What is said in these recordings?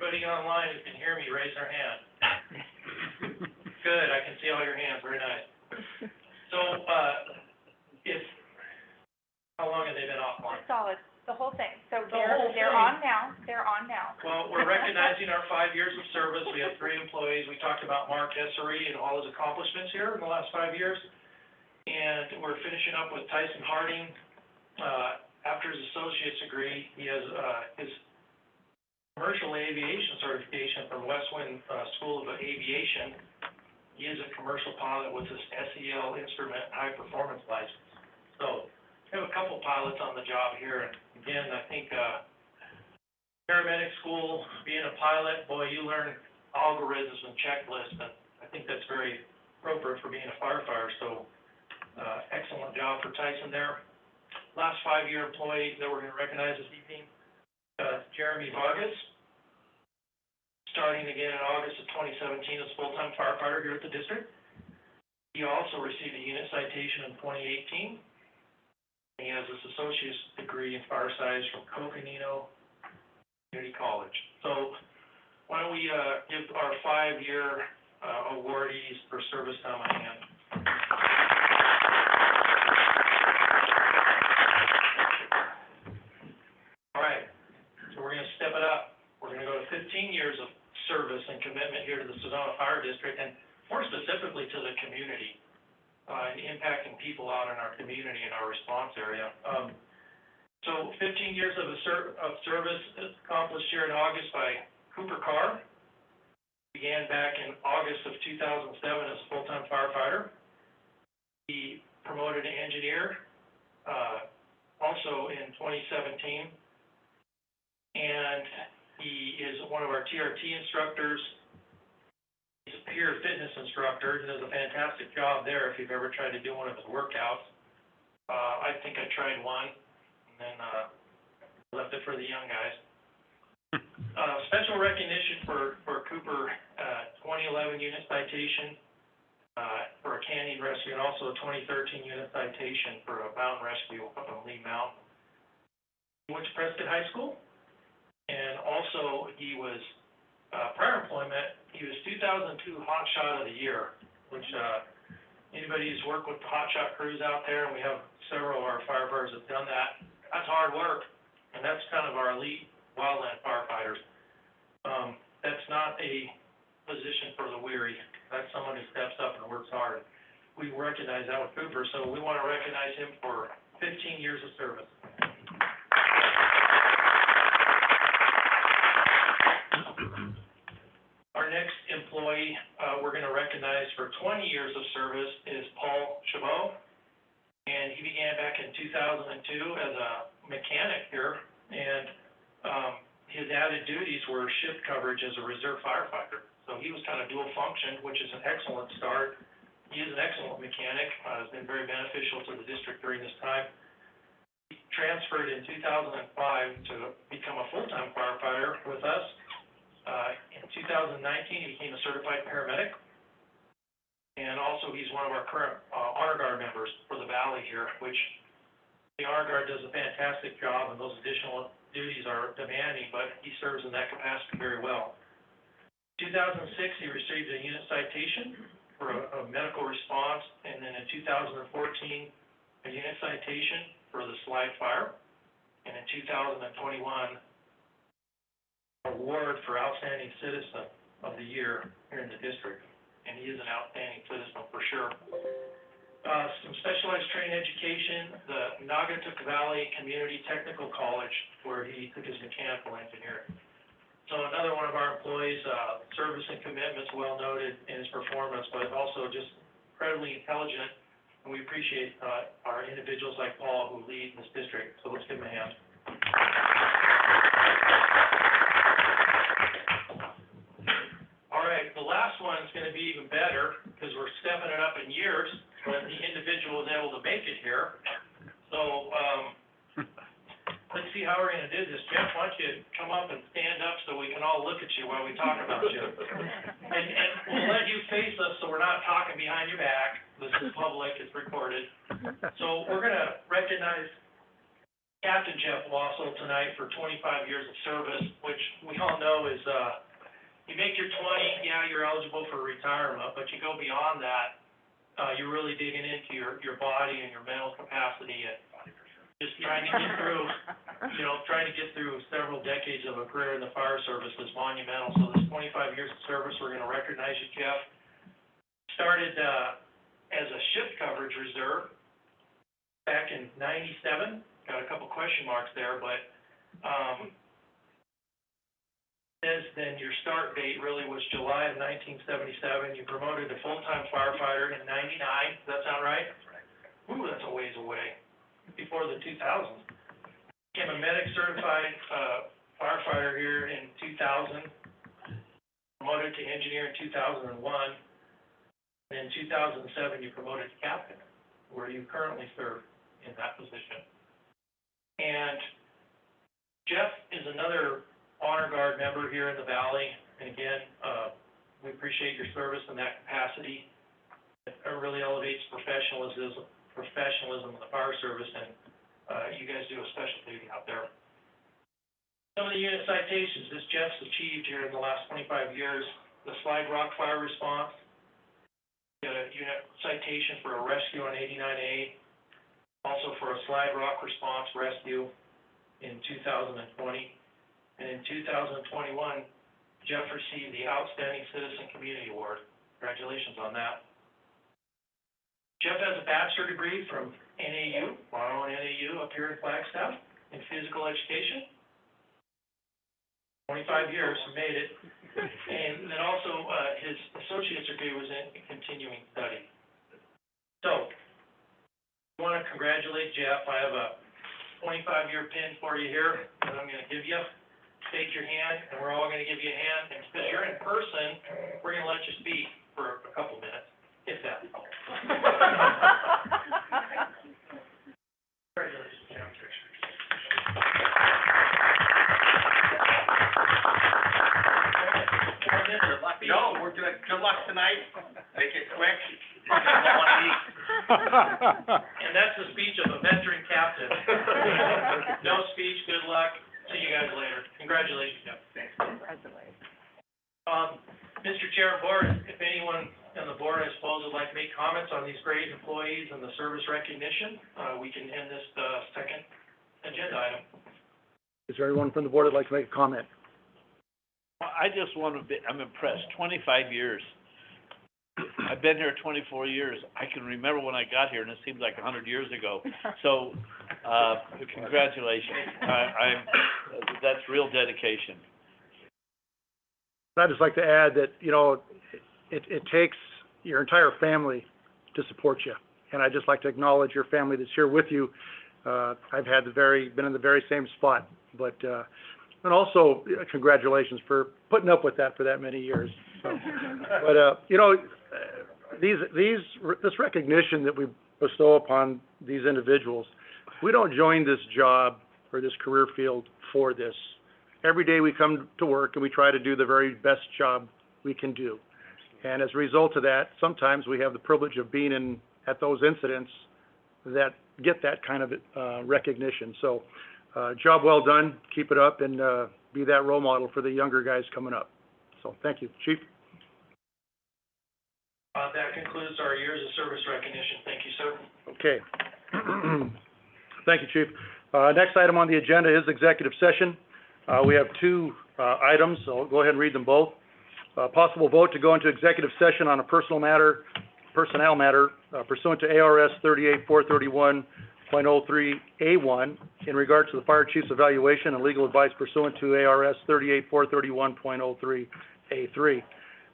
everybody online who can hear me, raise their hand. Good, I can see all your hands, very nice. So, how long have they been offline? Solid, the whole thing. So The whole they're thing? on now. Well, we're recognizing our 5 years of service. We have 3 employees. We talked about Mark Hessery and all his accomplishments here in the last 5 years. And we're finishing up with Tyson Harding. After his associate's degree, he has, his commercial aviation certification from Westwind, School of Aviation. He is a commercial pilot with his SEL instrument high performance license. So, we have a couple pilots on the job here, and again, I think, paramedic school, being a pilot, boy, you learn algorithms and checklists, and I think that's very appropriate for being a firefighter, so, excellent job for Tyson there. Last 5-year employee that we're gonna recognize this evening, Jeremy Vargas, starting again in August of 2017 as a full-time firefighter here at the district. He also received a unit citation in 2018. He has his associate's degree in fire science from Coconino Community College. So, why don't we, give our 5-year, awardees for service time a hand. All right, so we're gonna step it up. We're gonna go to 15 years of service and commitment here to the Sedona Fire District, and more specifically to the community. And impacting people out in our community and our response area. So 15 years of service accomplished here in August by Cooper Carr. Began back in August of 2007 as a full-time firefighter. He promoted to engineer, also in 2017. And he is one of our TRT instructors. He's a peer fitness instructor. He does a fantastic job there if you've ever tried to do one of his workouts. I think I tried one, and then left it for the young guys. Special recognition for Cooper, 2011 unit citation for a canyon rescue, and also a 2013 unit citation for a mountain rescue up on Lee Mountain. He went to Prescott High School, and also he was prior employment, he was 2002 Hot Shot of the Year, which, anybody who's worked with the Hot Shot crews out there, and we have several of our firefighters that have done that, that's hard work, and that's kind of our elite wildland firefighters. That's not a position for the weary. That's someone who steps up and works hard. We recognize that with Cooper, so we want to recognize him for 15 years of service. Our next employee we're going to recognize for 20 years of service is Paul Chabot, and he began back in 2002 as a mechanic here, and his added duties were shift coverage as a reserve firefighter. So he was kind of dual function, which is an excellent start. He is an excellent mechanic, has been very beneficial to the district during this time. He transferred in 2005 to become a full-time firefighter with us. In 2019, he became a certified paramedic, and also he's one of our current Honor Guard members for the Valley here, which the Honor Guard does a fantastic job, and those additional duties are demanding, but he serves in that capacity very well. In 2006, he received a unit citation for a medical response, and then in 2014, a unit citation for the Slide Fire, and in 2021, award for Outstanding Citizen of the Year here in the district, and he is an outstanding citizen for sure. Some specialized training education, the Naugatuck Valley Community Technical College, where he took his mechanical engineering. So another one of our employees, service and commitments, well noted in his performance, but also just incredibly intelligent, and we appreciate our individuals like Paul who lead this district, so let's give him a hand. All right, the last one's going to be even better because we're stepping it up in years, but the individual is able to make it here. So let's see how we're going to do this. Jeff, why don't you come up and stand up so we can all look at you while we talk about you. And we'll let you face us so we're not talking behind your back. This is public, it's recorded. So we're going to recognize Captain Jeff Wassel tonight for 25 years of service, which we all know is, you make your 20, yeah, you're eligible for retirement, but you go beyond that, you're really digging into your body and your mental capacity and just trying to get through, trying to get through several decades of a career in the fire service is monumental. So this 25 years of service, we're gonna recognize you, Jeff. Started, as a shift coverage reserve back in '97. Got a couple question marks there, but, says then your start date really was July of 1977. You promoted to full-time firefighter in '99. Does that sound right? That's right. Ooh, that's a ways away. Before the 2000s. Became a medic certified, firefighter here in 2000. Promoted to engineer in 2001. And in 2007, you promoted to captain, where you currently serve in that position. And Jeff is another Honor Guard member here in the Valley, and again, we appreciate your service in that capacity. It really elevates professionalism in the fire service, and you guys do a special duty out there. Some of the unit citations this Jeff's achieved here in the last 25 years: the Slide Rock Fire Response, got a unit citation for a rescue on 89A, also for a Slide Rock Response rescue in 2020. And in 2021, Jeff received the Outstanding Citizen Community Award. Congratulations on that. Jeff has a bachelor degree from NAU, our own NAU up here in Flagstaff, in physical education. 25 years, he made it. And then also, his associate's degree was in continuing study. So, I want to congratulate Jeff. I have a 25-year pin for you here that I'm going to give you. Take your hand, and we're all going to give you a hand. And because you're in person, we're going to let you speak for a couple minutes, if that helps. Congratulations, Jeff. No, we're good. Good luck tonight. Make it quick. You don't want to eat. And that's the speech of a veteran captain. No speech, good luck. See you guys later. Congratulations, Jeff. Thanks. Congratulations. Mr. Chair of Board, if anyone on the board, I suppose, would like to make comments on these great employees and the service recognition, we can end this, second agenda item. Is there anyone from the board that'd like to make a comment? I just want to be, I'm impressed, 25 years. I've been here 24 years. I can remember when I got here, and it seems like 100 years ago. So, congratulations. That's real dedication. I'd just like to add that, it takes your entire family to support you. And I'd just like to acknowledge your family that's here with you. I've been in the very same spot, but, and also congratulations for putting up with that for that many years. So, but, this recognition that we bestow upon these individuals, we don't join this job or this career field for this. Every day we come to work and we try to do the very best job we can do. And as a result of that, sometimes we have the privilege of being at those incidents that get that kind of recognition. So, job well done. Keep it up and be that role model for the younger guys coming up. So, thank you, Chief. That concludes our years of service recognition. Thank you, sir. Okay. Thank you, Chief. Next item on the agenda is executive session. We have two items, so I'll go ahead and read them both. Possible vote to go into executive session on a personnel matter pursuant to ARS 38431.03A1 in regards to the fire chief's evaluation and legal advice pursuant to ARS 38431.03A3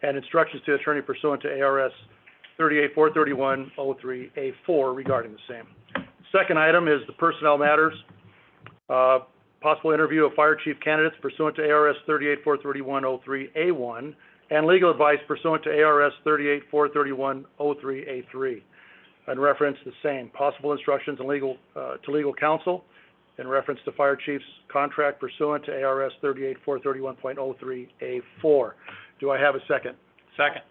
and instructions to attorney pursuant to ARS 38431.03A4 regarding the same. Second item is the personnel matters. Possible interview of fire chief candidates pursuant to ARS 38431.03A1 and legal advice pursuant to ARS 38431.03A3 in reference to the same. Possible instructions and to legal counsel in reference to fire chief's contract pursuant to ARS 38431.03A4. Do I have a second? Second.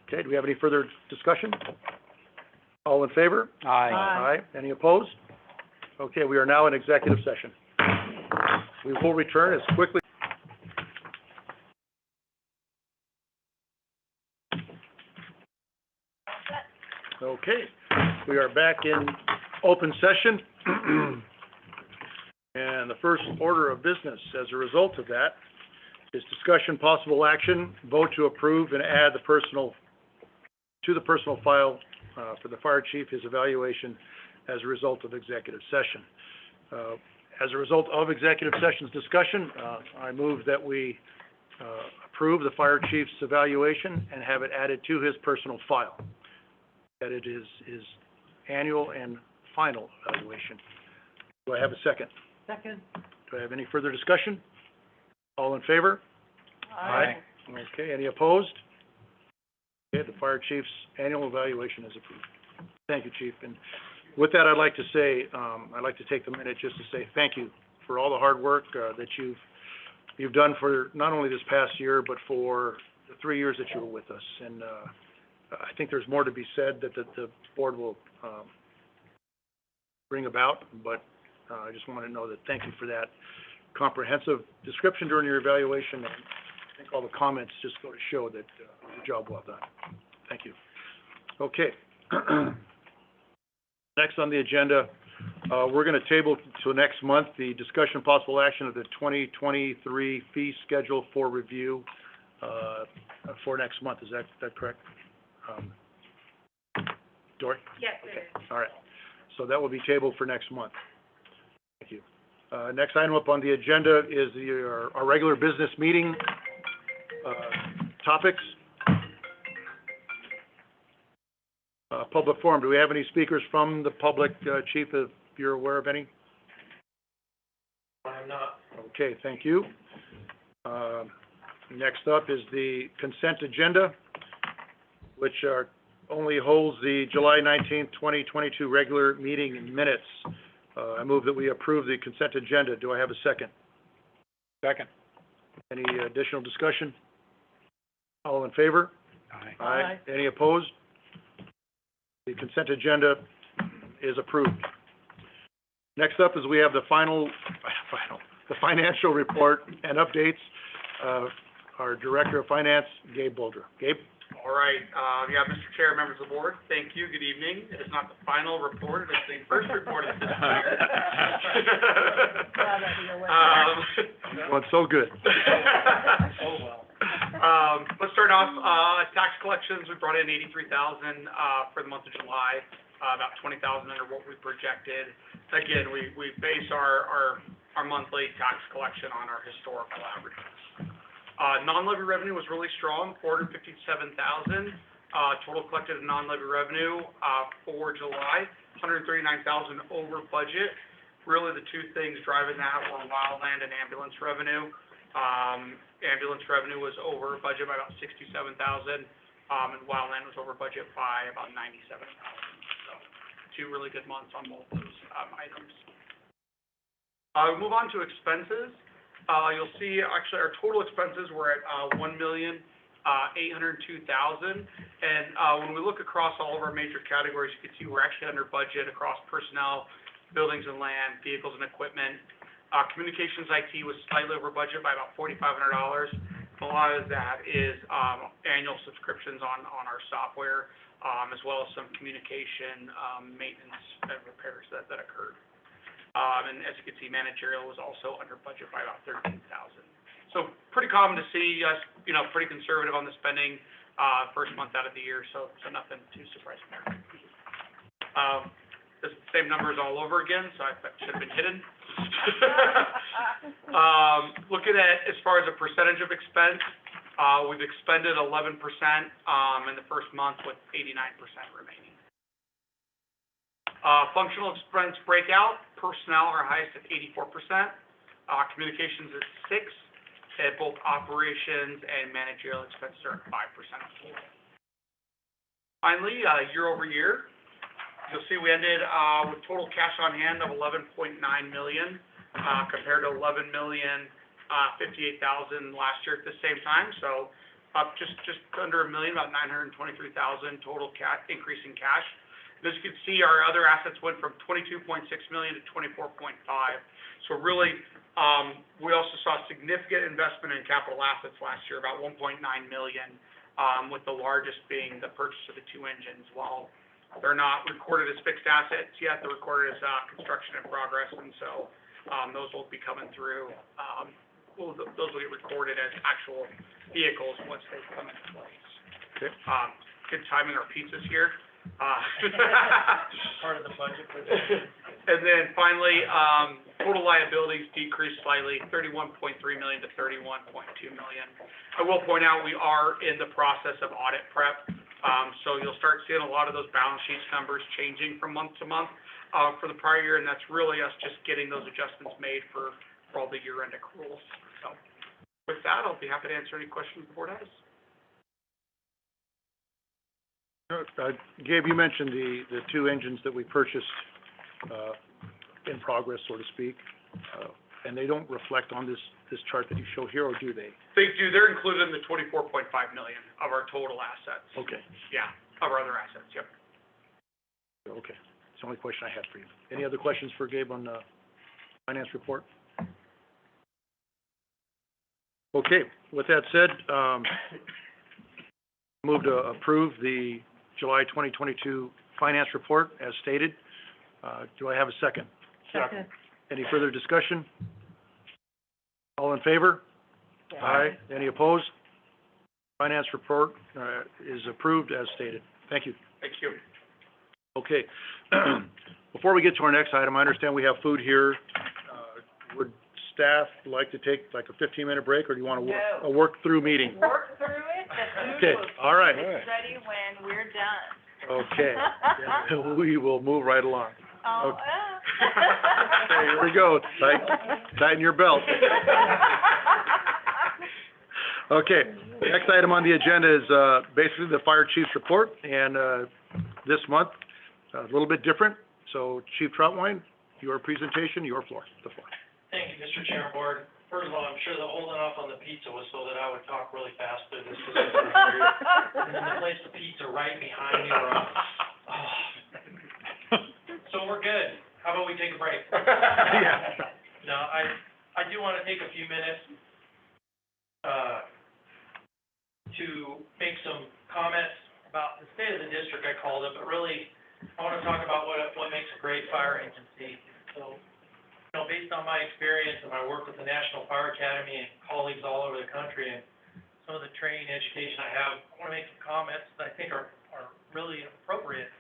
Okay, do we have any further discussion? All in favor? Aye. Aye. Any opposed? Okay, we are now in executive session. We will return as quickly. Okay, we are back in open session. And the first order of business as a result of that is discussion, possible action, vote to approve and add the personal file for the fire chief, his evaluation as a result of executive session. As a result of executive session's discussion, I move that we approve the fire chief's evaluation and have it added to his personal file. That it is his annual and final evaluation. Do I have a second? Second. Do I have any further discussion? All in favor? Aye. Okay, any opposed? Okay, the fire chief's annual evaluation is approved. Thank you, Chief. And with that, I'd like to say, I'd like to take the minute just to say thank you for all the hard work that you've done for not only this past year, but for the 3 years that you were with us. And I think there's more to be said that the board will bring about, but I just want to know that thank you for that comprehensive description during your evaluation. And I think all the comments just go to show that your job well done. Thank you. Okay. Next on the agenda, we're going to table to next month the discussion possible action of the 2023 fee schedule for review for next month. Is that correct? Dory? Yes, it is. All right. So that will be tabled for next month. Thank you. Next item up on the agenda is our regular business meeting topics. Public forum. Do we have any speakers from the public, Chief, if you're aware of any? I'm not. Okay, thank you. Next up is the consent agenda, which only holds the July 19th, 2022 regular meeting minutes. I move that we approve the consent agenda. Do I have a second? Second. Any additional discussion? All in favor? Aye. Aye. Any opposed? The consent agenda is approved. Next up is we have the financial report and updates. Our Director of Finance, Gabe Boulder. Gabe? All right, Mr. Chair, members of the board, thank you, good evening. It is not the final report, it is the first report of this year. Going so good. Oh, well. Let's start off, tax collections, we brought in $83,000, for the month of July, about $20,000 under what we projected. Again, we base our monthly tax collection on our historical averages. Non-levy revenue was really strong, $457,000. Total collected non-levy revenue, for July, $139,000 over budget. Really, the two things driving that were wildland and ambulance revenue. Ambulance revenue was over budget by about $67,000, and wildland was over budget by about $97,000. So, two really good months on both those, items. We move on to expenses. You'll see, actually, our total expenses were at $1,802,000. And when we look across all of our major categories, you can see we're actually under budget across personnel, buildings and land, vehicles and equipment. Communications IT was slightly over budget by about $4,500. A lot of that is annual subscriptions on our software, as well as some communication maintenance and repairs that occurred. And as you can see, managerial was also under budget by about $13,000. So pretty common to see us, pretty conservative on the spending, first month out of the year, so nothing too surprising there. The same numbers all over again, so that should have been hidden. Looking at as far as a percentage of expense, we've expended 11% in the first month with 89% remaining. Functional expense breakout, personnel are highest at 84%, communications at 6%, and both operations and managerial expenses are at 5% of total. Finally, year over year, you'll see we ended with total cash on hand of $11.9 million, compared to $11,058,000 last year at the same time. So up just under $1 million, about $923,000 total increase in cash. And as you can see, our other assets went from 22.6 million to 24.5. So really, we also saw significant investment in capital assets last year, about 1.9 million, with the largest being the purchase of the 2 engines. While they're not recorded as fixed assets yet, they're recorded as construction in progress, and so those will be coming through. Those will get recorded as actual vehicles once they come into place. Okay. Good timing, our pizza's here. Part of the budget for this. And then finally, total liabilities decreased slightly, 31.3 million to 31.2 million. I will point out, we are in the process of audit prep, so you'll start seeing a lot of those balance sheet numbers changing from month to month, for the prior year, and that's really us just getting those adjustments made for all the year-end accruals. So with that, I'll be happy to answer any questions the board has. Gabe, you mentioned the 2 engines that we purchased, in progress, so to speak, and they don't reflect on this chart that you show here, or do they? They do, they're included in the 24.5 million of our total assets. Okay, Yeah, of our other assets, yep. okay. That's the only question I had for you. Any other questions for Gabe on the finance report? Okay, with that said, move to approve the July 2022 finance report as stated. Do I have a second? Second. Any further discussion? All in favor? Aye. Any opposed? Finance report, is approved as stated. Thank you. Thank you. Okay. Before we get to our next item, I understand we have food here. Would staff like to take like a 15-minute break, or do you want a work-through meeting? Work through it, the Okay, food will all right. be ready when we're done. Okay. Then we will move right along. Oh, Okay. Here we go. Tighten your belt. Okay, next item on the agenda is, basically the fire chief's report, and, this month, a little bit different. So Chief Troutwine, your presentation, the floor. Thank you, Mr. Chair and Board. First of all, I'm sure the holding off on the pizza was so that I would talk really fast through this. And then they placed the pizza right behind me, or, so we're good. How about we take a break? Yeah. No, I do want to take a few minutes, to make some comments about the state of the district, I called it, but really, I want to talk about what makes a great fire agency. So, you know, based on my experience and my work with the National Fire Academy and colleagues all over the country and some of the training and education I have, I want to make some comments that I think are really appropriate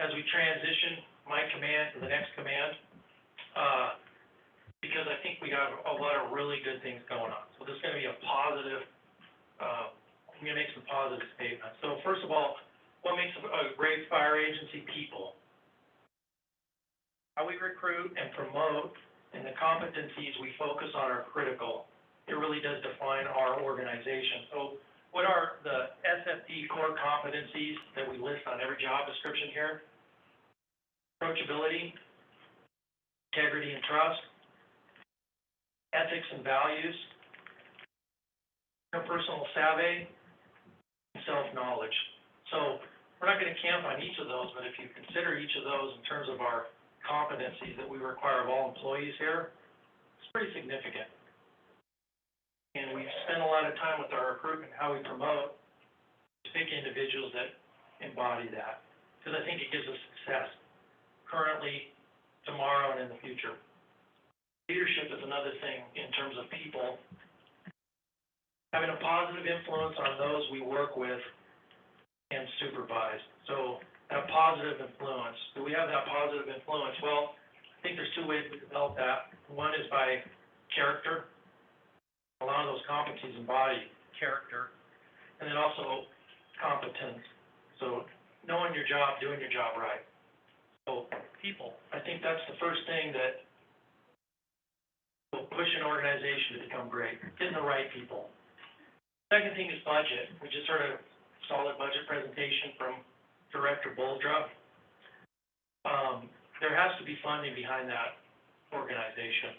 as we transition my command to the next command, because I think we got a lot of really good things going on. So this is going to be a positive, I'm going to make some positive statements. So first of all, what makes a great fire agency? People. How we recruit and promote and the competencies we focus on are critical. It really does define our organization. So what are the SFD core competencies that we list on every job description here? Approachability, integrity and trust, ethics and values, interpersonal savvy, and self-knowledge. So we're not going to camp on each of those, but if you consider each of those in terms of our competencies that we require of all employees here, it's pretty significant. And we've spent a lot of time with our recruitment, how we promote, to pick individuals that embody that, because I think it gives us success currently, tomorrow, and in the future. Leadership is another thing in terms of people. Having a positive influence on those we work with and supervise. So that positive influence. Do we have that positive influence? Well, I think there's 2 ways we develop that. One is by character. A lot of those competencies embody character. And then also competence. So knowing your job, doing your job right. So people. I think that's the first thing that will push an organization to become great. Getting the right people. Second thing is budget. We just heard a solid budget presentation from Director Boldrup. There has to be funding behind that organization,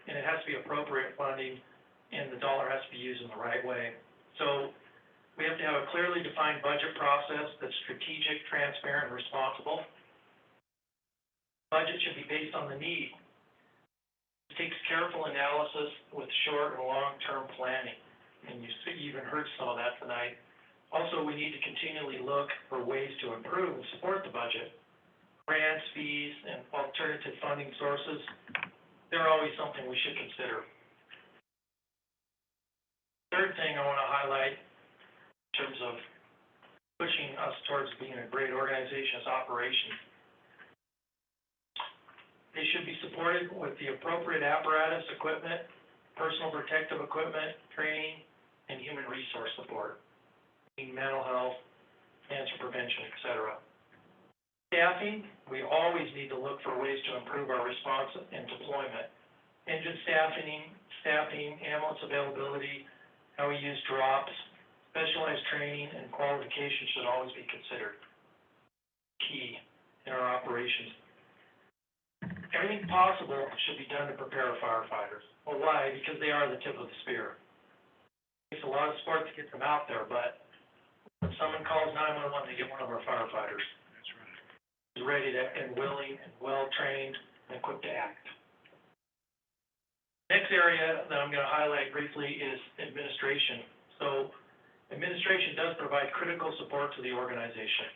and it has to be appropriate funding, and the dollar has to be used in the right way. So we have to have a clearly defined budget process that's strategic, transparent, and responsible. Budget should be based on the need. It takes careful analysis with short and long-term planning, and you even heard some of that tonight. Also, we need to continually look for ways to improve and support the budget. Grants, fees, and alternative funding sources, they're always something we should consider. Third thing I want to highlight in terms of pushing us towards being a great organization is operations. They should be supported with the appropriate apparatus, equipment, personal protective equipment, training, and human resource support, mental health, cancer prevention, et cetera. Staffing, we always need to look for ways to improve our response and deployment. Engine staffing, ambulance availability, how we use drops, specialized training, and qualification should always be considered key in our operations. Everything possible should be done to prepare our firefighters. Well, why? Because they are the tip of the spear. It takes a lot of support to get them out there, but when someone calls 911, they get one of our firefighters. That's right. Who's ready to, and willing, and well-trained, and equipped to act. Next area that I'm gonna highlight briefly is administration. So, administration does provide critical support to the organization.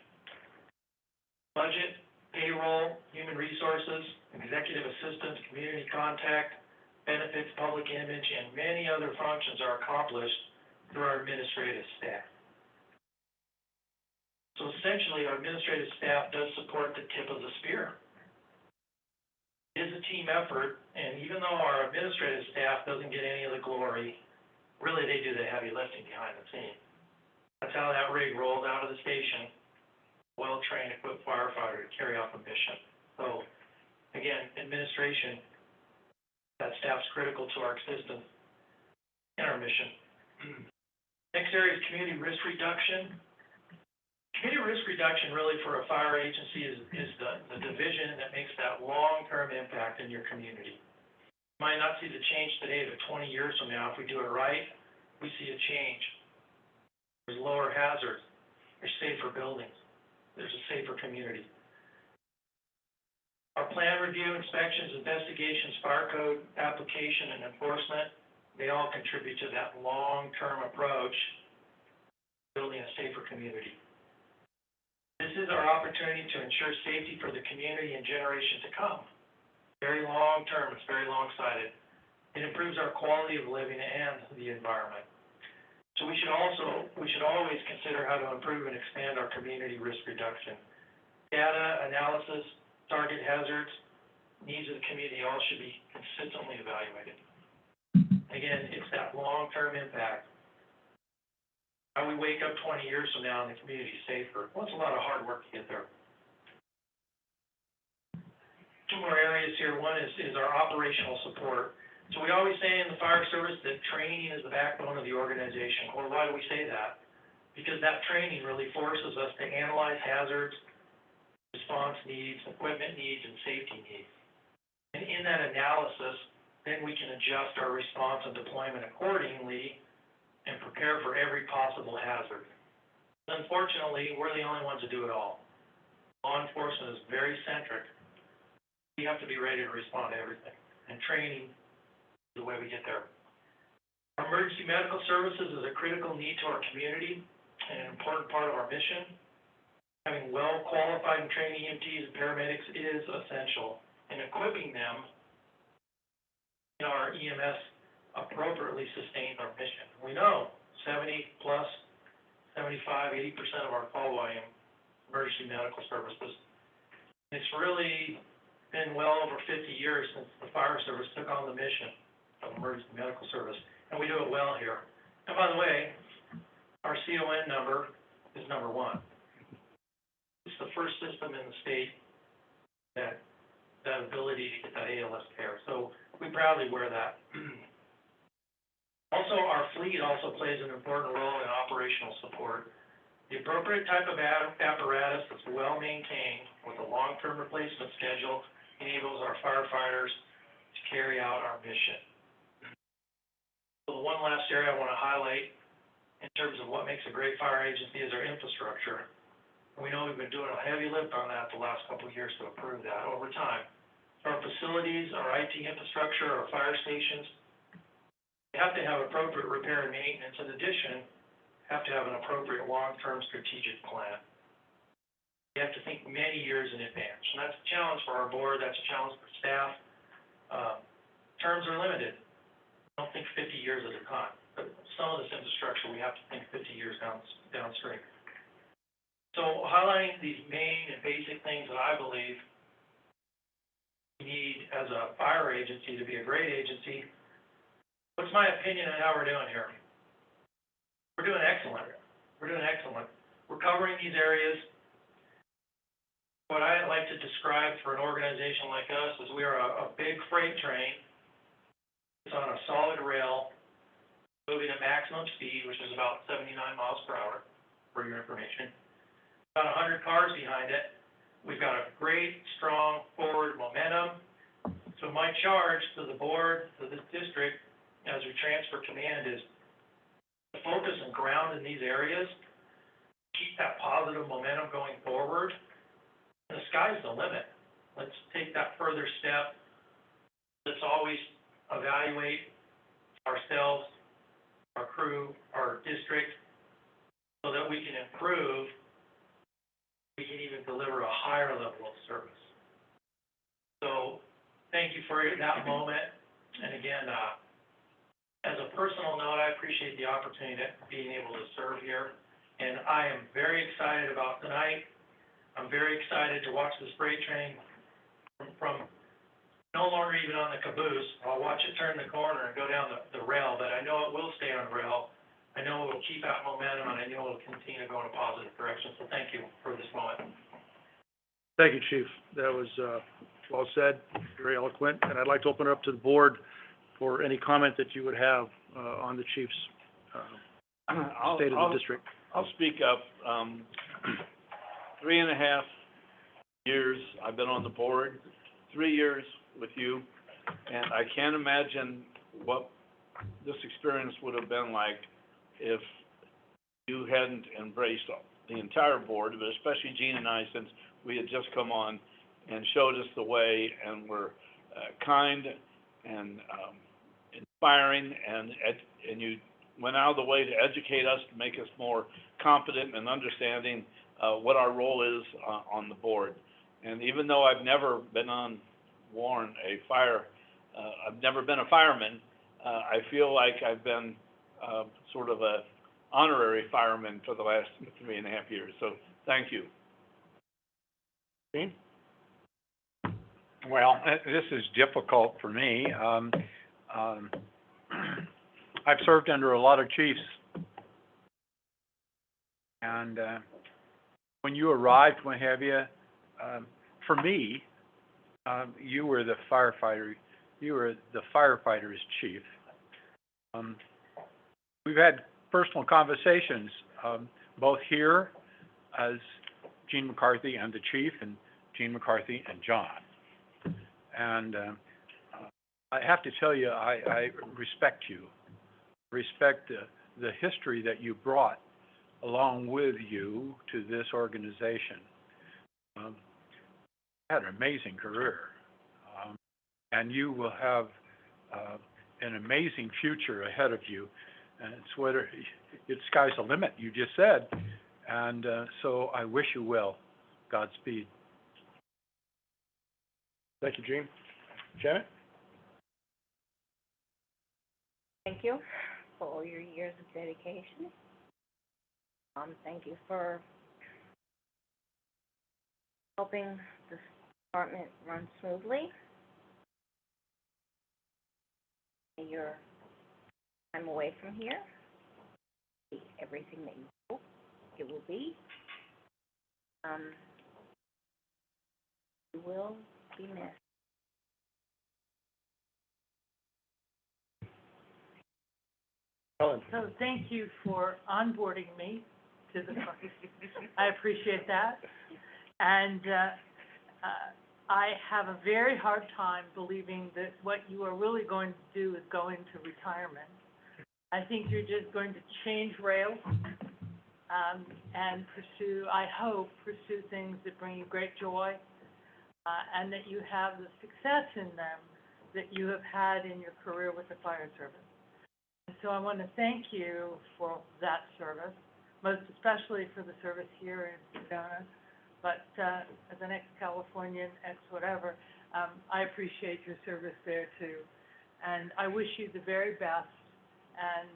Budget, payroll, human resources, executive assistance, community contact, benefits, public image, and many other functions are accomplished through our administrative staff. So essentially, our administrative staff does support the tip of the spear. It is a team effort, and even though our administrative staff doesn't get any of the glory, really they do the heavy lifting behind the scenes. That's how that rig rolled out of the station, well-trained, equipped firefighter to carry out the mission. So, again, administration, that staff's critical to our existence and our mission. Next area is community risk reduction. Community risk reduction really for a fire agency is the division that makes that long-term impact in your community. You might not see the change today, but 20 years from now, if we do it right, we see a change. There's lower hazards, there's safer buildings, there's a safer community. Our plan review, inspections, investigations, fire code, application, and enforcement, they all contribute to that long-term approach, building a safer community. This is our opportunity to ensure safety for the community and generations to come. Very long-term, it's very long-sighted. It improves our quality of living and the environment. So we should always consider how to improve and expand our community risk reduction. Data, analysis, target hazards, needs of the community all should be consistently evaluated. Again, it's that long-term impact. How we wake up 20 years from now and the community safer. Well, it's a lot of hard work to get there. Two more areas here. One is our operational support. So we always say in the fire service that training is the backbone of the organization. Well, why do we say that? Because that training really forces us to analyze hazards, response needs, equipment needs, and safety needs. And in that analysis, then we can adjust our response and deployment accordingly and prepare for every possible hazard. Unfortunately, we're the only ones that do it all. Law enforcement is very centric. We have to be ready to respond to everything. And training is the way we get there. Our emergency medical services is a critical need to our community and an important part of our mission. Having well-qualified and trained EMTs and paramedics is essential, and equipping them in our EMS appropriately sustains our mission. We know 70 plus, 75, 80% of our call volume emergency medical services. It's really been well over 50 years since the fire service took on the mission of emergency medical service, and we do it well here. And by the way, our CON number is number 1. It's the first system in the state that ability to get that ALS care. So we proudly wear that. Also, our fleet also plays an important role in operational support. The appropriate type of apparatus that's well maintained with a long-term replacement schedule enables our firefighters to carry out our mission. So the one last area I want to highlight in terms of what makes a great fire agency is our infrastructure. We know we've been doing a heavy lift on that the last couple of years to improve that over time. Our facilities, our IT infrastructure, our fire stations, we have to have appropriate repair and maintenance. In addition, have to have an appropriate long-term strategic plan. You have to think many years in advance, and that's a challenge for our board, that's a challenge for staff. Terms are limited. Don't think 50 years at a time, but some of this infrastructure, we have to think 50 years downstream. So highlighting these main and basic things that I believe we need as a fire agency to be a great agency. What's my opinion on how we're doing here? We're doing excellent. We're doing excellent. We're covering these areas. What I like to describe for an organization like us is we are a big freight train. It's on a solid rail, moving at maximum speed, which is about 79 miles per hour, for your information. About 100 cars behind it. We've got a great, strong forward momentum. So my charge to the board, to this district, as we transfer command, is to focus and ground in these areas, keep that positive momentum going forward. The sky's the limit. Let's take that further step. Let's always evaluate ourselves, our crew, our district, so that we can improve. We can even deliver a higher level of service. So, thank you for that moment. And again, as a personal note, I appreciate the opportunity of being able to serve here. And I am very excited about tonight. I'm very excited to watch this freight train from no longer even on the caboose. I'll watch it turn the corner and go down the rail, but I know it will stay on rail. I know it will keep that momentum, and I know it will continue to go in a positive direction. So thank you for this moment. Thank you, Chief. That was, well said, very eloquent, and I'd like to open it up to the board for any comment that you would have, on the Chief's, state of the district. I'll speak up. 3.5 years I've been on the board, 3 years with you, and I can't imagine what this experience would have been like if you hadn't embraced the entire board, but especially Gene and I, since we had just come on and showed us the way and were kind and inspiring, and you went out of the way to educate us, to make us more competent and understanding what our role is on the board. And even though I've never been on Warren I've never been a fireman, I feel like I've been sort of a honorary fireman for the last 3.5 years. So thank you. Gene? Well, this is difficult for me. I've served under a lot of chiefs. And when you arrived, what have you, for me, you were the firefighter. You were the firefighter's chief. We've had personal conversations, both here as Gene McCarthy and the chief, and Gene McCarthy and John. And I have to tell you, I respect you. Respect the history that you brought along with you to this organization. Had an amazing career, and you will have an amazing future ahead of you. And it's sky's the limit, you just said, and so I wish you well. Godspeed. Thank you, Gene. Janet? Thank you for all your years of dedication. Thank you for helping the department run smoothly. Your time away from here, be everything that you hope it will be. You will be missed. Helen? So thank you for onboarding me to the party. I appreciate that. And I have a very hard time believing that what you are really going to do is go into retirement. I think you're just going to change rails. and pursue, I hope, pursue things that bring you great joy, and that you have the success in them that you have had in your career with the fire service. And so I want to thank you for that service, most especially for the service here in Sedona. But as an ex-Californian, ex-whatever, I appreciate your service there too. And I wish you the very best. And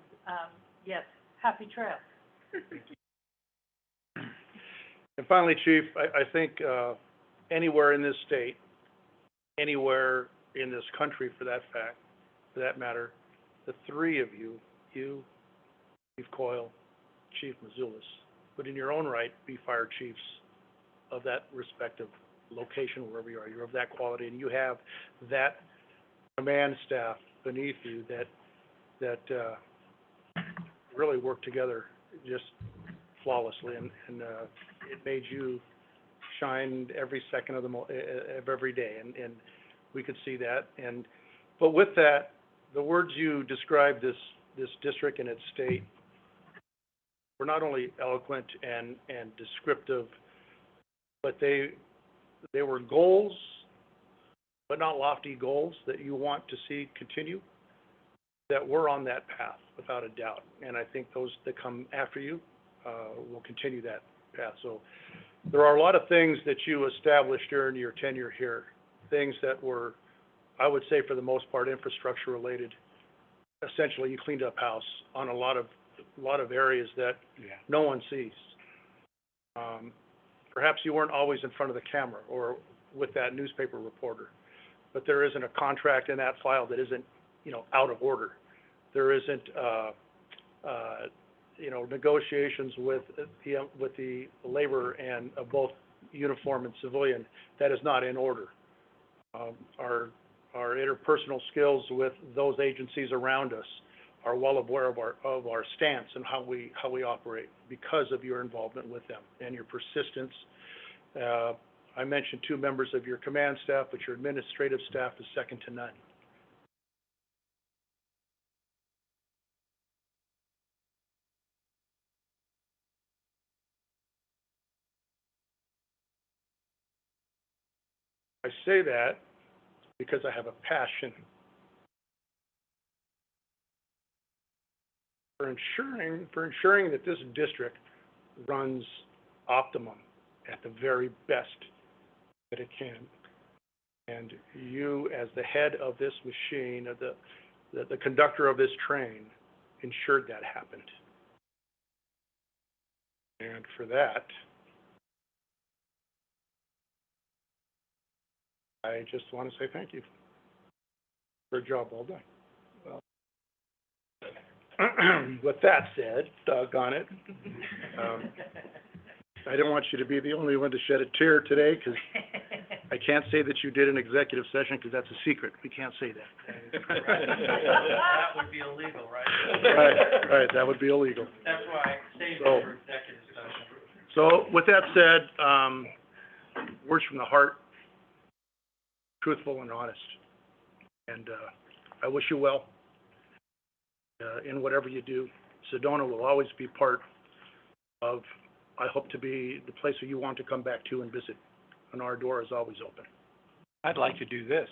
yes, happy trails. And finally, Chief, I think anywhere in this state, anywhere in this country for that matter, the three of you, Chief Coyle, Chief Mazulis, would in your own right be fire chiefs of that respective location, wherever you are. You're of that quality, and you have that command staff beneath you that really work together just flawlessly, and it made you shine every second of every day, and we could see that. But with that, the words you described this district and its state were not only eloquent and descriptive, but they were goals, but not lofty goals that you want to see continue, that we're on that path, without a doubt. And I think those that come after you will continue that path. So there are a lot of things that you established during your tenure here, things that were, I would say for the most part, infrastructure related. Essentially, you cleaned up house on a lot of areas that no one sees. Perhaps you weren't always in front of the camera or with that newspaper reporter, but there isn't a contract in that file that isn't, out of order. There isn't, negotiations with the labor and of both uniform and civilian that is not in order. Our interpersonal skills with those agencies around us are well aware of our stance and how we operate because of your involvement with them and your persistence. I mentioned 2 members of your command staff, but your administrative staff is second to none. I say that because I have a passion for ensuring that this district runs optimum at the very best that it can. And you, as the head of this machine, the conductor of this train, ensured that happened. And for that, I just want to say thank you for a job well done. Well, with that said, doggone it, I don't want you to be the only one to shed a tear today, because I can't say that you did an executive session, because that's a secret. We can't say that. That would be illegal, right? Right, that would be illegal. That's why I stayed for executive session. So with that said, words from the heart, truthful and honest. And I wish you well in whatever you do. Sedona will always be part of, I hope to be the place where you want to come back to and visit. And our door is always open. I'd like to do this.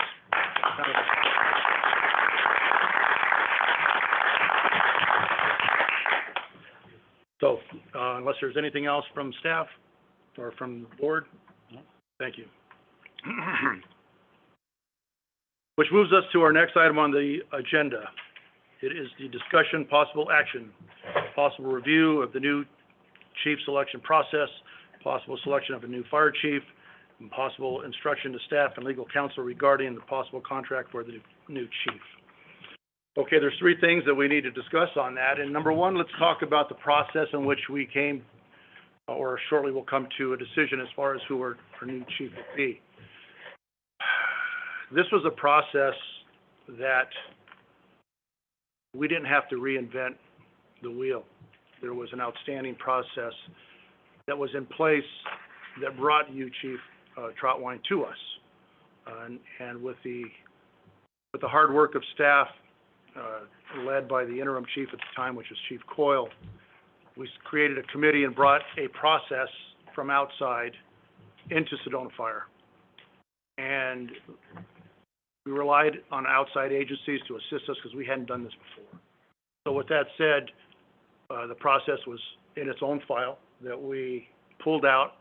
So, unless there's anything else from staff or from the board, thank you. Which moves us to our next item on the agenda. It is the discussion, possible action, possible review of the new chief selection process, possible selection of a new fire chief, and possible instruction to staff and legal counsel regarding the possible contract for the new chief. Okay, there's 3 things that we need to discuss on that. And number 1, let's talk about the process in which we came, or shortly will come to a decision as far as who our new chief will be. This was a process that we didn't have to reinvent the wheel. There was an outstanding process that was in place that brought you, Chief Trautwein, to us. And with the hard work of staff, led by the interim chief at the time, which was Chief Coyle, we created a committee and brought a process from outside into Sedona Fire. And we relied on outside agencies to assist us because we hadn't done this before. So with that said, the process was in its own file that we pulled out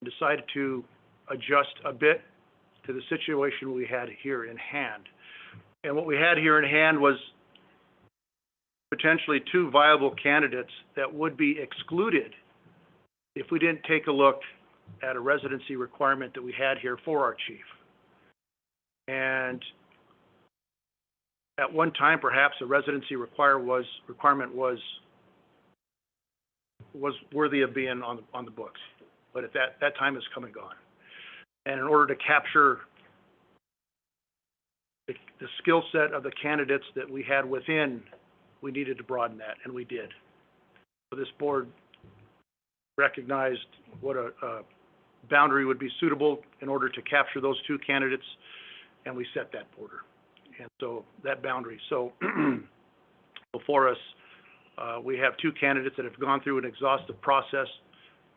and decided to adjust a bit to the situation we had here in hand. And what we had here in hand was potentially two viable candidates that would be excluded if we didn't take a look at a residency requirement that we had here for our chief. And at one time, perhaps a residency requirement was worthy of being on the books, but at that time has come and gone. And in order to capture the skill set of the candidates that we had within, we needed to broaden that, and we did. So this board recognized what a boundary would be suitable in order to capture those two candidates, and we set that border. And so that boundary. So before us, we have two candidates that have gone through an exhaustive process.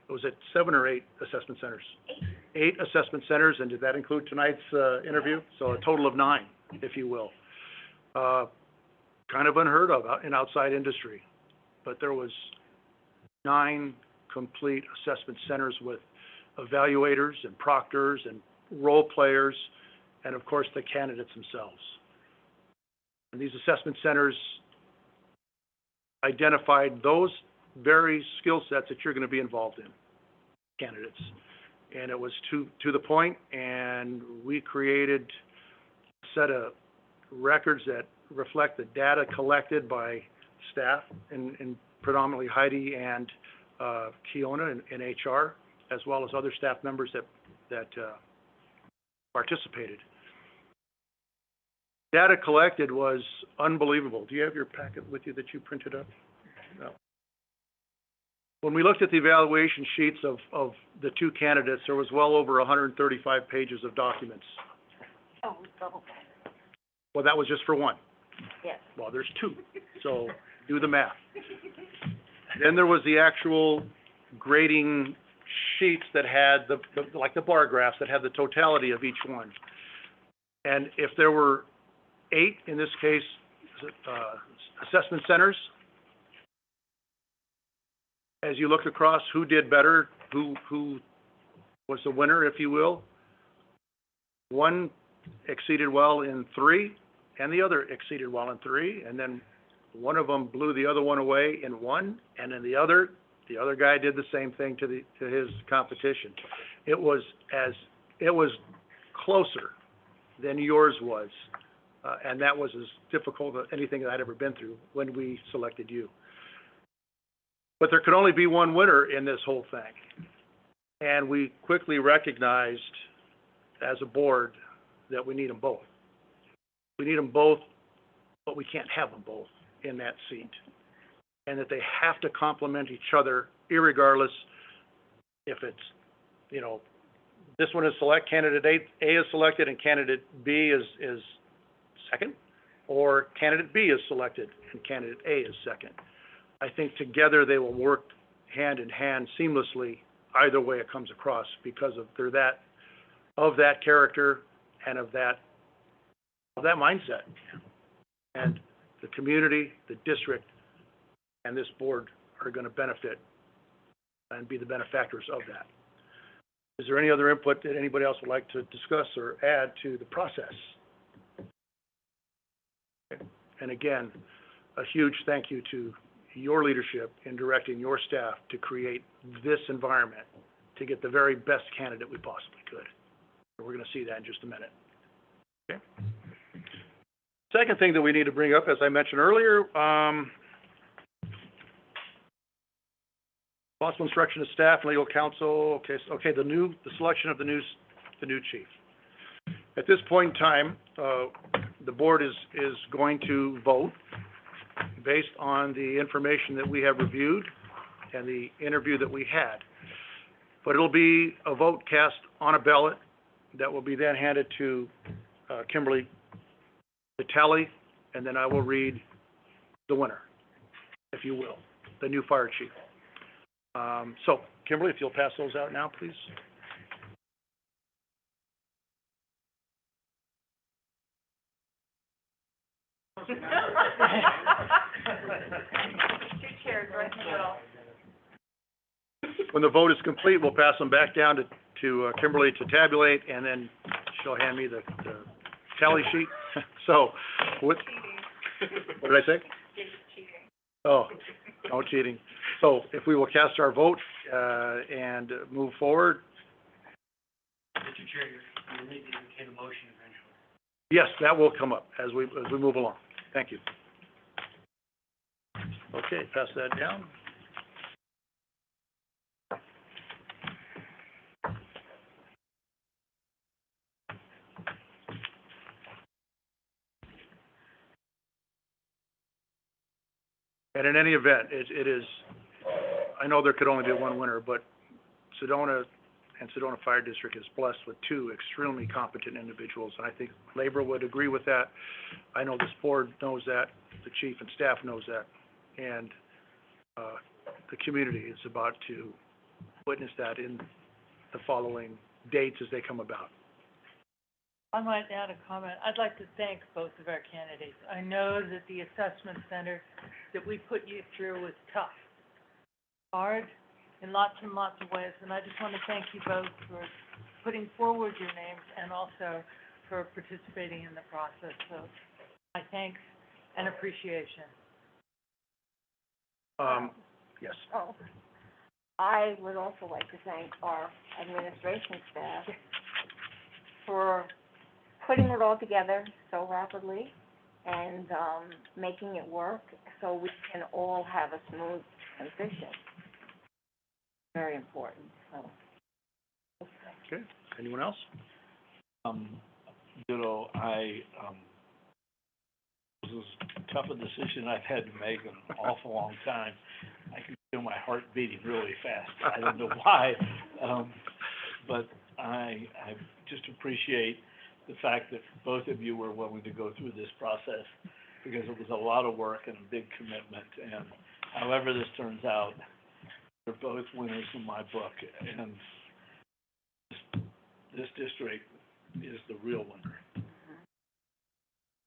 Was it 7 or 8 assessment centers? 8 assessment centers, and did that include tonight's interview? So a total of 9, if you will. Kind of unheard of in outside industry, but there was 9 complete assessment centers with evaluators and proctors and role players, and of course the candidates themselves. And these assessment centers identified those very skill sets that you're going to be involved in, candidates. And it was to the point, and we created a set of records that reflect the data collected by staff, and predominantly Heidi and Kiona in HR, as well as other staff members that participated. Data collected was unbelievable. Do you have your packet with you that you printed up? No. When we looked at the evaluation sheets of the two candidates, there was well over 135 pages of documents. Oh, double. Well, that was just for one. Yes. Well, there's 2, so do the math. Then there was the actual grading sheets that had like the bar graphs that had the totality of each one. And if there were 8, in this case, assessment centers, as you look across who did better, who was the winner, if you will, one exceeded well in 3, and the other exceeded well in 3, and then one of them blew the other one away in 1, and then the other guy did the same thing to his competition. It was closer than yours was, and that was as difficult as anything that I'd ever been through when we selected you. But there could only be one winner in this whole thing, and we quickly recognized as a board that we need them both. We need them both, but we can't have them both in that seat. And that they have to complement each other, irregardless if it's, this one is select, candidate A is selected and candidate B is second, or candidate B is selected and candidate A is second. I think together they will work hand in hand seamlessly either way it comes across, because they're of that character and of that mindset. And the community, the district, and this board are going to benefit and be the benefactors of that. Is there any other input that anybody else would like to discuss or add to the process? Okay. And again, a huge thank you to your leadership in directing your staff to create this environment to get the very best candidate we possibly could. We're going to see that in just a minute. Okay. Second thing that we need to bring up, as I mentioned earlier, possible instruction of staff and legal counsel. Okay, the selection of the new chief. At this point in time, the board is going to vote based on the information that we have reviewed and the interview that we had. But it'll be a vote cast on a ballot that will be then handed to Kimberly to tally, and then I will read the winner, if you will. the new fire chief. So, Kimberly, if you'll pass those out now, please. Two chairs right in the middle. When the vote is complete, we'll pass them back down to Kimberly to tabulate, and then she'll hand me the tally sheet. So, what did I say? You're cheating. Oh, no cheating. So if we will cast our vote, and move forward. Mr. Chair, you need to indicate a motion eventually. Yes, that will come up as we move along. Thank you. Okay, pass that down. And in any event, it is, I know there could only be one winner, but Sedona and Sedona Fire District is blessed with two extremely competent individuals, and I think labor would agree with that. I know this board knows that, the chief and staff knows that, and the community is about to witness that in the following dates as they come about. I might add a comment. I'd like to thank both of our candidates. I know that the assessment center that we put you through was tough, hard, in lots and lots of ways, and I just want to thank you both for putting forward your names and also for participating in the process. So my thanks and appreciation. Yes. Oh, I would also like to thank our administration staff for putting it all together so rapidly and, making it work so we can all have a smooth transition. Very important, so. Okay, anyone else? Ditto, this is a tough a decision I've had to make in an awful long time. I can feel my heart beating really fast. I don't know why, but I just appreciate the fact that both of you were willing to go through this process, because it was a lot of work and a big commitment, and however this turns out, they're both winners in my book, and this district is the real winner.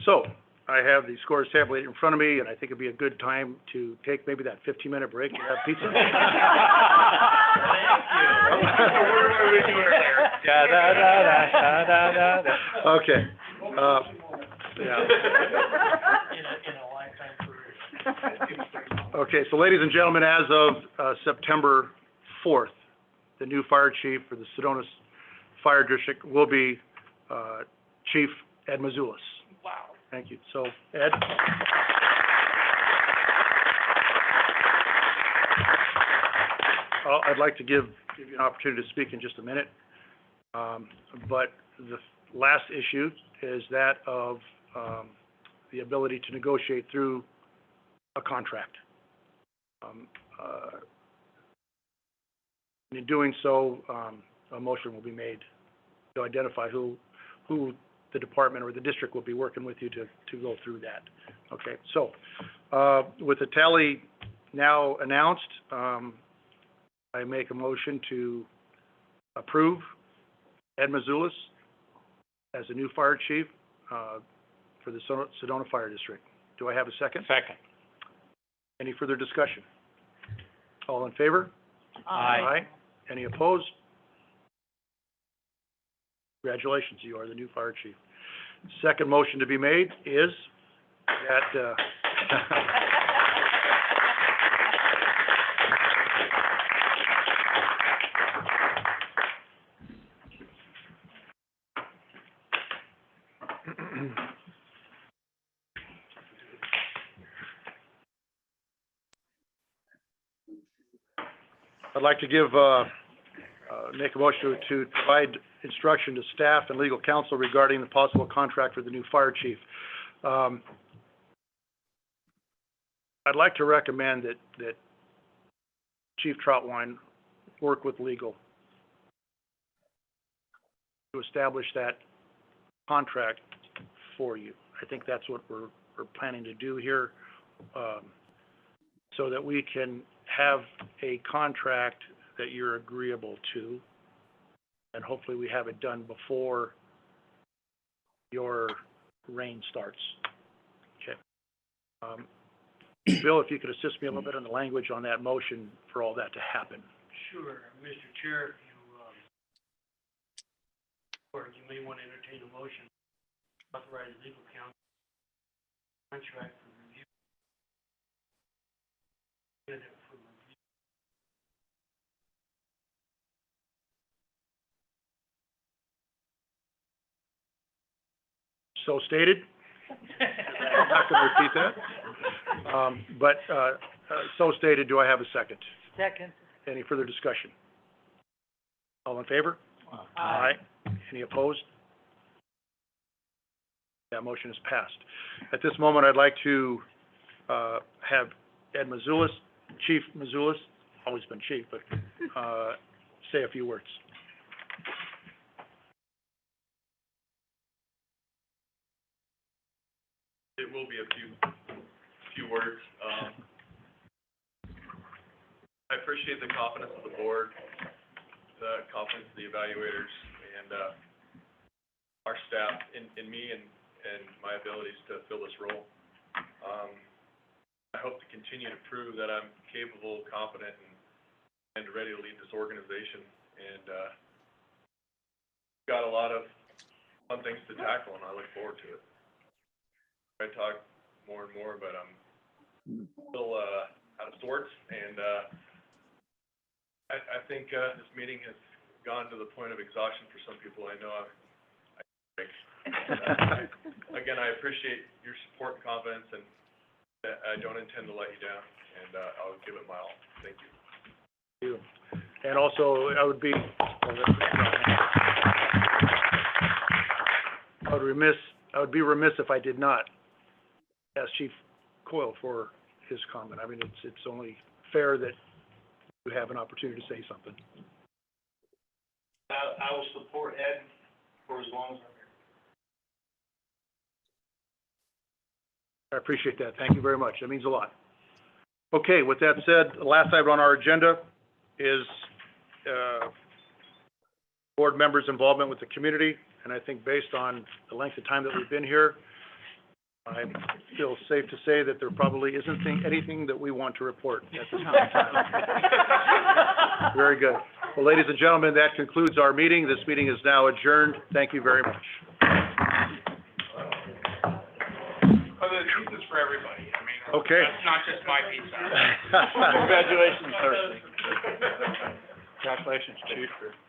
So, I have the scores tabulated in front of me, and I think it'd be a good time to take maybe that 15-minute break and have pizza. Thank you. What were we doing earlier? Okay, yeah. In a lifetime career. Okay, so ladies and gentlemen, as of September 4th, the new fire chief for the Sedona Fire District will be Chief Ed Mazulis. Wow. Thank you. So, Ed? I'd like to give you an opportunity to speak in just a minute. But the last issue is that of the ability to negotiate through a contract. In doing so, a motion will be made to identify who the department or the district will be working with you to go through that. Okay, so with the tally now announced, I make a motion to approve Ed Mazulis as the new fire chief for the Sedona Fire District. Do I have a second? Second. Any further discussion? All in favor? Aye. Any opposed? Congratulations, you are the new fire chief. Second motion to be made is that, I'd like to give, make a motion to provide instruction to staff and legal counsel regarding the possible contract for the new fire chief. I'd like to recommend that Chief Troutwine work with legal to establish that contract for you. I think that's what we're planning to do here. so that we can have a contract that you're agreeable to, and hopefully we have it done before your reign starts. Okay. Bill, if you could assist me a little bit on the language on that motion for all that to happen. Sure, Mr. Chair, if you, or you may want to entertain a motion, authorize legal counsel, contract for review. Candidate for review. So stated? I'm not gonna repeat that. So stated, do I have a second? Second. Any further discussion? All in favor? Aye. Any opposed? That motion is passed. At this moment, I'd like to, have Ed Mazulis, Chief Mazulis, always been chief, but, say a few words. It will be a few words. I appreciate the confidence of the board, the confidence of the evaluators, and, our staff in me and my abilities to fill this role. I hope to continue to prove that I'm capable, confident, and ready to lead this organization. And, got a lot of fun things to tackle, and I look forward to it. I talk more and more, but I'm still, out of sorts, and, I think, this meeting has gone to the point of exhaustion for some people. I know again, I appreciate your support and confidence, and I don't intend to let you down, and, I'll give it my all. Thank you. Thank you. And also, I would be remiss if I did not ask Chief Coyle for his comment. I mean, it's only fair that you have an opportunity to say something. I will support Ed for as long as I'm here. I appreciate that. Thank you very much. That means a lot. Okay, with that said, the last item on our agenda is, board members' involvement with the community. And I think based on the length of time that we've been here, I feel safe to say that there probably isn't anything that we want to report at this time. Very good. Well, ladies and gentlemen, that concludes our meeting. This meeting is now adjourned. Thank you very much. Oh, the pizza's for everybody, I mean, Okay. that's not just my pizza. Congratulations, Thursday. Congratulations, Chief.